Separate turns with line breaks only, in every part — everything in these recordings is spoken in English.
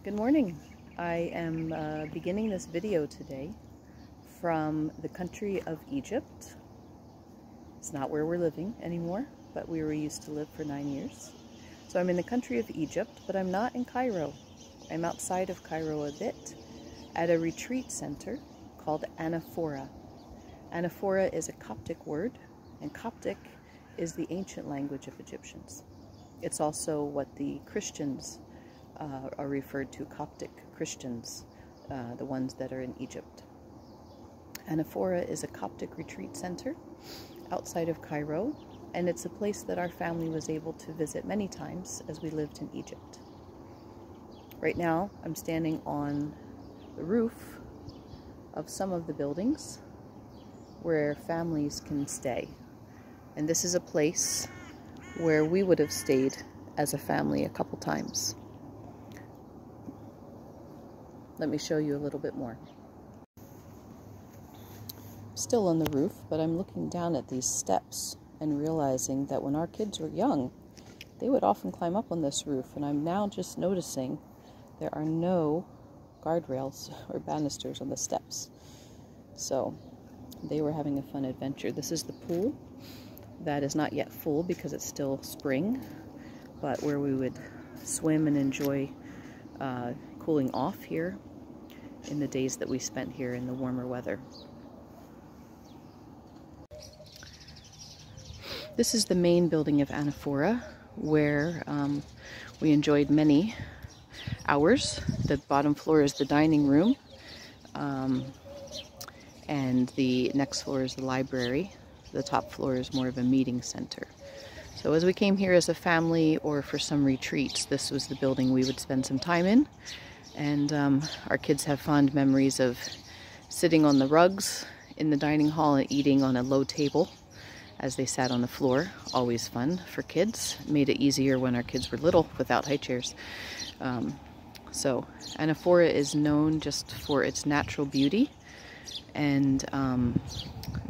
Good morning. I am beginning this video today from the country of Egypt. It's not where we're living anymore, but we were used to live for 9 years. So I'm in the country of Egypt, but I'm not in Cairo. I'm outside of Cairo a bit at a retreat center called Anafora. Anafora is a Coptic word, and Coptic is the ancient language of Egyptians. It's also what the Christians are referred to, Coptic Christians, the ones that are in Egypt. Anafora is a Coptic retreat center outside of Cairo, and it's a place that our family was able to visit many times as we lived in Egypt. Right now, I'm standing on the roof of some of the buildings where families can stay. And this is a place where we would have stayed as a family a couple times. Let me show you a little bit more. Still on the roof, but I'm looking down at these steps and realizing that when our kids were young, they would often climb up on this roof, and I'm now just noticing there are no guardrails or banisters on the steps. So they were having a fun adventure. This is the pool that is not yet full because it's still spring, but where we would swim and enjoy cooling off here in the days that we spent here in the warmer weather. This is the main building of Anafora, where we enjoyed many hours. The bottom floor is the dining room, and the next floor is the library. The top floor is more of a meeting center. So as we came here as a family or for some retreats, this was the building we would spend some time in. And our kids have fond memories of sitting on the rugs in the dining hall and eating on a low table as they sat on the floor. Always fun for kids. Made it easier when our kids were little without high chairs. So Anafora is known just for its natural beauty, and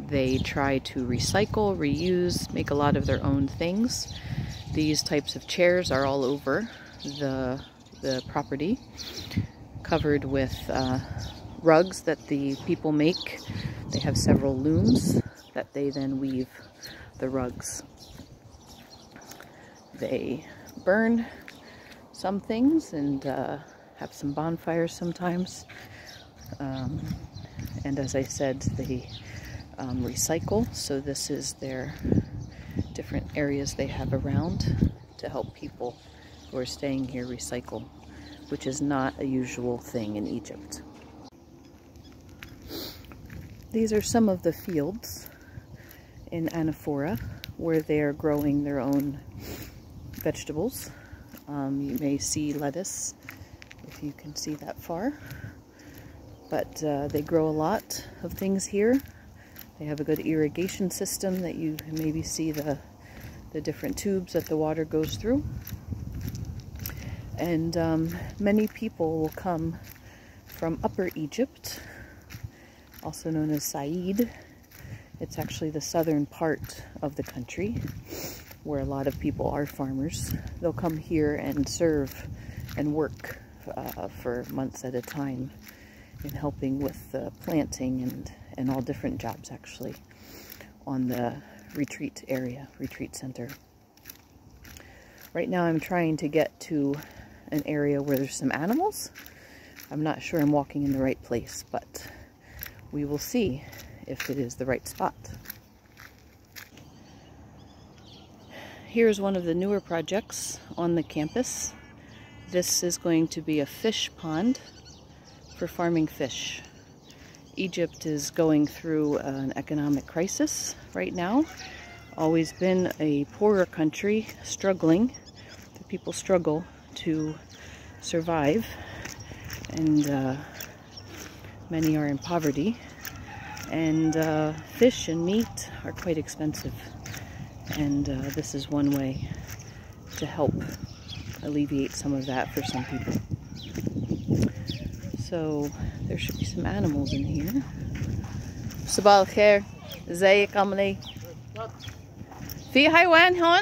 they try to recycle, reuse, make a lot of their own things. These types of chairs are all over the property, covered with rugs that the people make. They have several looms that they then weave the rugs. They burn some things and have some bonfires sometimes. And as I said, they recycle. So this is their different areas they have around to help people who are staying here recycle, which is not a usual thing in Egypt. These are some of the fields in Anafora where they are growing their own vegetables. You may see lettuce if you can see that far, but they grow a lot of things here. They have a good irrigation system that you can maybe see the different tubes that the water goes through. And many people will come from Upper Egypt, also known as Said. It's actually the southern part of the country where a lot of people are farmers. They'll come here and serve and work for months at a time in helping with planting and all different jobs actually on the retreat center. Right now I'm trying to get to an area where there's some animals. I'm not sure I'm walking in the right place, but we will see if it is the right spot. Here's one of the newer projects on the campus. This is going to be a fish pond for farming fish. Egypt is going through an economic crisis right now. Always been a poorer country, struggling. The people struggle to survive, and many are in poverty, and fish and meat are quite expensive, and this is one way to help alleviate some of that for some people. So there should be some animals in here. صباح الخير، ازيك عامل ايه؟ في حيوان هون؟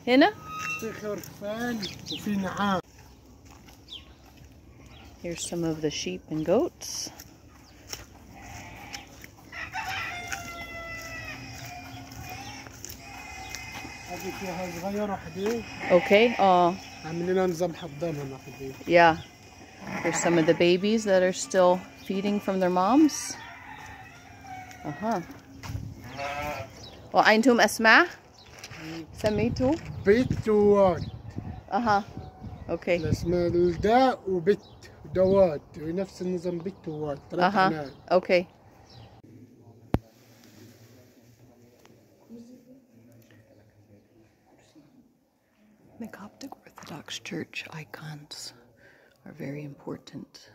هنا؟
في خرفان وفي نعام.
Here's some of the sheep and goats. Okay, yeah. Here's some of the babies that are still feeding from their moms. وأنتم أسماء؟ سميتوا؟
بيت وواد.
اوكي.
الاسماء الداء وبت دواد نفس النظام بت وواد.
اوكي. The Coptic Orthodox Church icons are very important,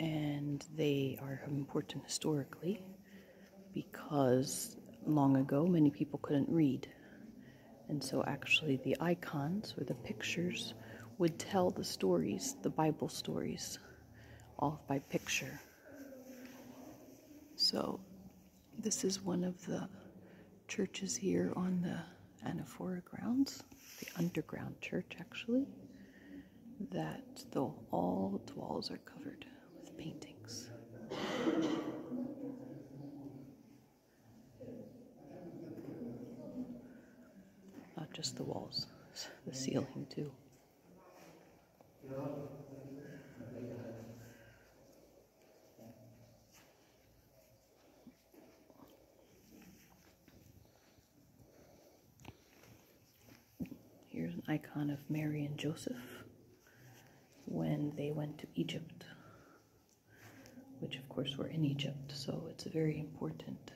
and they are important historically because long ago many people couldn't read, and so actually the icons or the pictures would tell the stories, the Bible stories, all by picture. So this is one of the churches here on the Anafora grounds, the underground church actually, that all the walls are covered with paintings. Not just the walls, the ceiling too. Here's an icon of Mary and Joseph when they went to Egypt, which of course were in Egypt, so it's a very important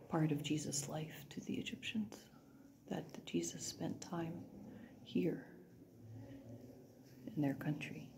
part of Jesus' life to the Egyptians, that Jesus spent time here in their country.